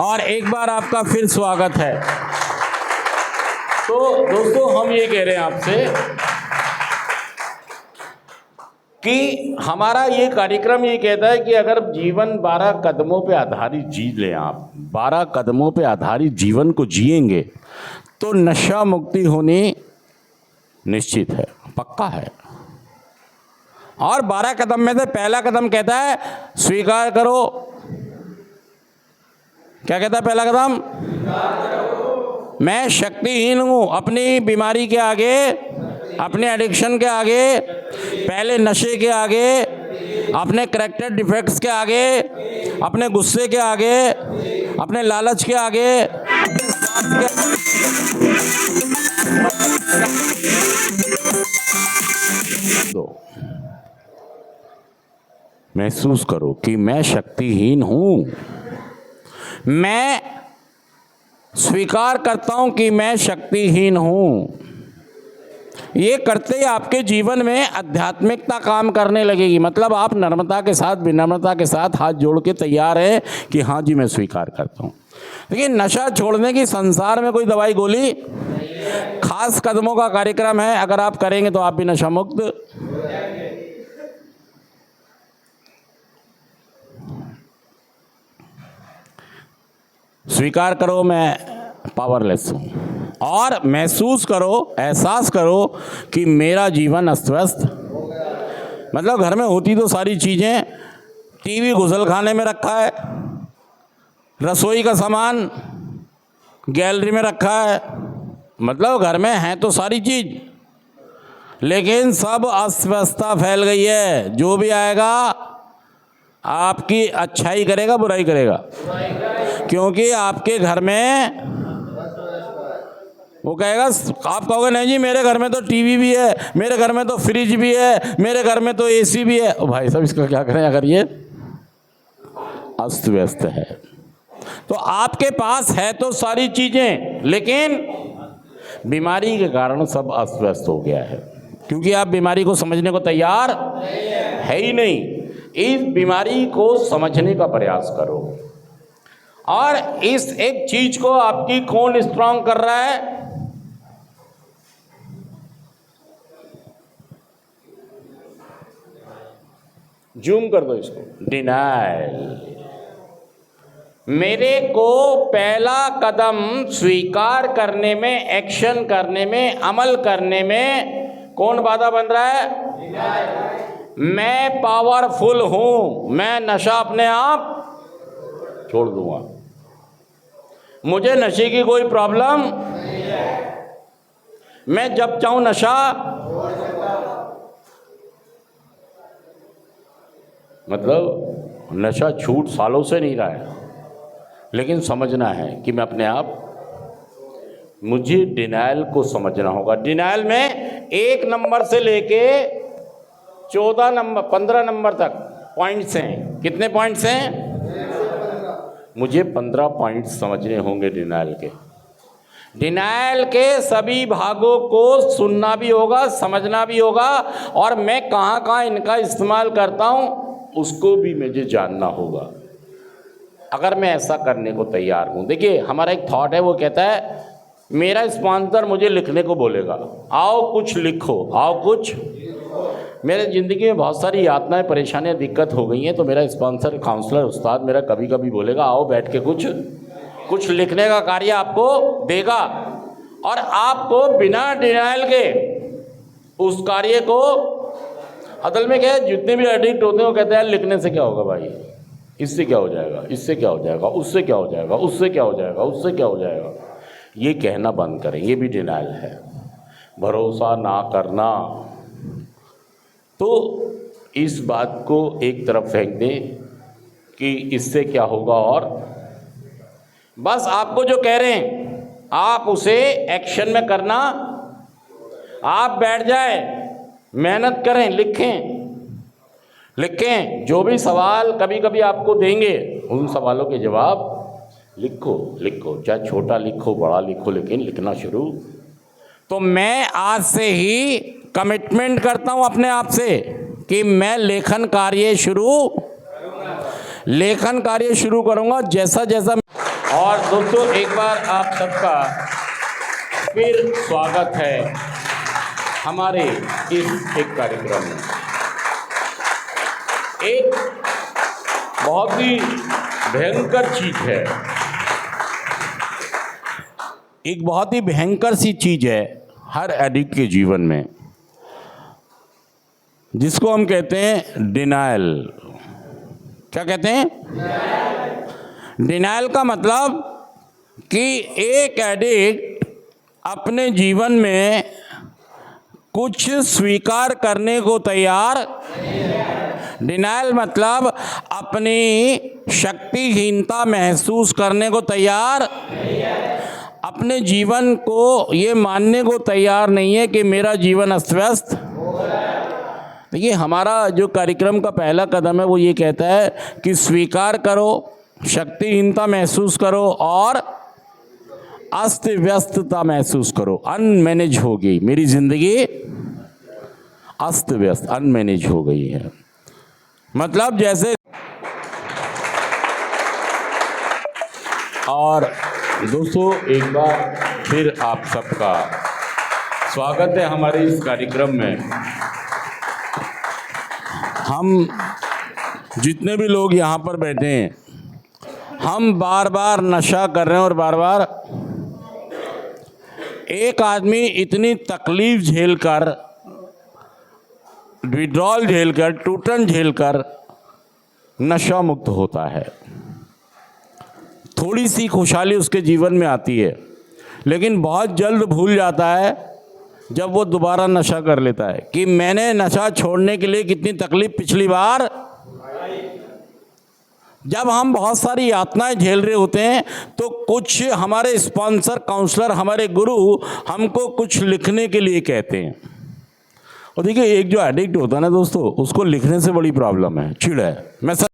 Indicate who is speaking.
Speaker 1: और एक बार आपका फिर स्वागत है। तो दोस्तों, हम ये कह रहे हैं आपसे कि हमारा ये कार्यक्रम ये कहता है कि अगर जीवन 12 कदमों पे आधारित जी लें, आप 12 कदमों पे आधारित जीवन को जिएंगे तो नशा मुक्ति होनी निश्चित है, पक्का है। और 12 कदम में से पहला कदम कहता है स्वीकार करो। क्या कहता है पहला कदम? मैं शक्तिहीन हूं अपनी बीमारी के आगे, अपने एडिक्शन के आगे, पहले नशे के आगे, अपने कैरेक्टर डिफेक्ट्स के आगे, अपने गुस्से के आगे, अपने लालच के आगे, महसूस करो कि मैं शक्तिहीन हूं। मैं स्वीकार करता हूं कि मैं शक्तिहीन हूं। ये करते ही आपके जीवन में आध्यात्मिकता काम करने लगेगी। मतलब आप नम्रता के साथ, विनम्रता के साथ हाथ जोड़ के तैयार है कि हाँ जी मैं स्वीकार करता हूं। लेकिन नशा छोड़ने की संसार में कोई दवाई गोली, खास कदमों का कार्यक्रम है। अगर आप करेंगे तो आप भी नशा मुक्त। स्वीकार करो मैं पावरलेस हूं और महसूस करो, एहसास करो कि मेरा जीवन अस्त व्यस्त। मतलब घर में होती तो सारी चीज़ें, टीवी गुसलखाने में रखा है, रसोई का सामान गैलरी में रखा है, मतलब घर में है तो सारी चीज़, लेकिन सब अस्त व्यवस्था फैल गई है। जो भी आएगा आपकी अच्छाई करेगा, बुराई करेगा, क्योंकि आपके घर में वो कहेगा, आप कहोगे नहीं जी मेरे घर में तो टीवी भी है, मेरे घर में तो फ्रिज भी है, मेरे घर में तो एसी भी है। भाई साहब इसका क्या करें अगर ये अस्त व्यस्त है। तो आपके पास है तो सारी चीजें, लेकिन बीमारी के कारण सब अस्त व्यस्त हो गया है, क्योंकि आप बीमारी को समझने को तैयार है ही नहीं। इस बीमारी को समझने का प्रयास करो। और इस एक चीज को आपकी कौन स्ट्रांग कर रहा है? जूम कर दो इसको। डिनायल। मेरे को पहला कदम स्वीकार करने में, एक्शन करने में, अमल करने में कौन बाधा बन रहा है? डिनायल। मैं पावरफुल हूं, मैं नशा अपने आप छोड़ दूंगा, मुझे नशे की कोई प्रॉब्लम नहीं है, मैं जब चाहूं नशा छोड़ सकता हूं। मतलब नशा छूट सालों से नहीं रहा है, लेकिन समझना है कि मैं अपने आप, मुझे डिनायल को समझना होगा। डिनायल में 1 नंबर से लेके 14 नंबर 15 नंबर तक पॉइंट्स हैं। कितने पॉइंट्स हैं? मुझे 15 पॉइंट्स समझने होंगे डिनायल के। डिनायल के सभी भागों को सुनना भी होगा, समझना भी होगा, और मैं कहाँ कहाँ इनका इस्तेमाल करता हूँ उसको भी मुझे जानना होगा, अगर मैं ऐसा करने को तैयार हूँ। देखिए हमारा एक थॉट है, वो कहता है मेरा स्पॉन्सर मुझे लिखने को बोलेगा, आओ कुछ लिखो, आओ कुछ। मेरे ज़िंदगी में बहुत सारी यातनाएं, परेशानियां, दिक्कत हो गई हैं, तो मेरा स्पॉन्सर, काउंसलर, उस्ताद मेरा कभी कभी बोलेगा आओ बैठ के कुछ लिखने का कार्य आपको देगा, और आपको बिना डिनायल के उस कार्य को, असल में क्या है, जितने भी एडिक्ट होते हैं वो कहते हैं लिखने से क्या होगा भाई, इससे क्या हो जाएगा, इससे क्या हो जाएगा, उससे क्या हो जाएगा, उससे क्या हो जाएगा, उससे क्या हो जाएगा। ये कहना बंद करें, ये भी डिनायल है। भरोसा ना करना। तो इस बात को एक तरफ फेंक दें कि इससे क्या होगा, और बस आपको जो कह रहे हैं आप उसे एक्शन में करना। आप बैठ जाए, मेहनत करें, लिखें जो भी सवाल कभी कभी आपको देंगे, उन सवालों के जवाब लिखो, चाहे छोटा लिखो, बड़ा लिखो, लेकिन लिखना शुरू। तो मैं आज से ही कमिटमेंट करता हूं अपने आप से कि मैं लेखन कार्य शुरू करूंगा। जैसा जैसा और दोस्तों एक बार आप सबका फिर स्वागत है हमारे इस एक कार्यक्रम में। एक बहुत ही भयंकर चीज है, एक बहुत ही भयंकर सी चीज है हर एडिक्ट के जीवन में, जिसको हम कहते हैं डिनायल। क्या कहते हैं? डिनायल का मतलब कि एक एडिक्ट अपने जीवन में कुछ स्वीकार करने को तैयार। डिनायल मतलब अपनी शक्तिहीनता महसूस करने को तैयार, अपने जीवन को ये मानने को तैयार नहीं है कि मेरा जीवन अस्त व्यस्त। देखिए, हमारा जो कार्यक्रम का पहला कदम है वो ये कहता है कि स्वीकार करो, शक्तिहीनता महसूस करो और अस्त व्यस्तता महसूस करो। अनमैनेज हो गई मेरी जिंदगी, अस्त व्यस्त, अनमैनेज हो गई है। मतलब जैसे, और दोस्तों एक बार फिर आप सबका स्वागत है हमारे इस कार्यक्रम में। हम जितने भी लोग यहाँ पर बैठे हैं, हम बार बार नशा कर रहे हैं और बार बार एक आदमी इतनी तकलीफ झेलकर, विड्रॉल झेलकर, टूटन झेलकर नशा मुक्त होता है। थोड़ी सी खुशहाली उसके जीवन में आती है, लेकिन बहुत जल्द भूल जाता है जब वो दोबारा नशा कर लेता है कि मैंने नशा छोड़ने के लिए कितनी तकलीफ पिछली बार। जब हम बहुत सारी यातनाएं झेल रहे होते हैं तो कुछ हमारे स्पॉन्सर, काउंसलर, हमारे गुरु हमको कुछ लिखने के लिए कहते हैं। और देखिए, एक जो एडिक्ट होता है ना दोस्तों, उसको लिखने से बड़ी प्रॉब्लम है, चिढ़ है। मैं